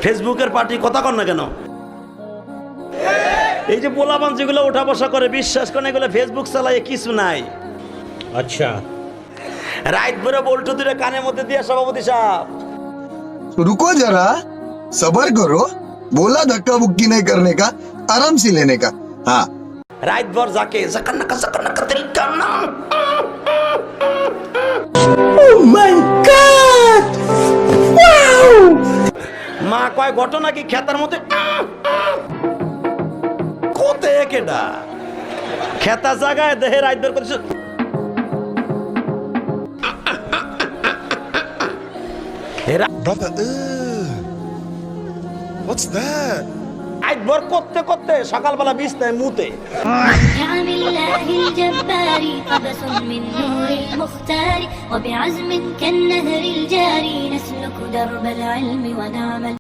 ফেসবুকের পার্টি কথা কন না কেন? এই যে পোলাপান যেগুলো ওঠা বসা করে, বিশ্বাস করেন এগুলো ফেসবুক চালায় কিছু নাই। अच्छा রাত ভরে বল্টু দুটো কানের মধ্যে দিয়ে সভাপতি সাহেব रुको जरा, सबर करो। बोला धक्का बुक्की नहीं करने का, आराम से लेने का। हाँ রাত ভর যাকে জাকান্নাকা দিল কান্না। মা কয় ঘটনা কি খেতার মধ্যে কোতে কেডা খেতা জায়গায় দেহে রাত ভর করছে। Brother, what's that? রাত ভর করতে করতে সকালবেলা বিছনায় মুতে। نعم الله الجبار قبس من نور المختار وبعزم كالنهر الجاري نسلك درب العلم ونعمل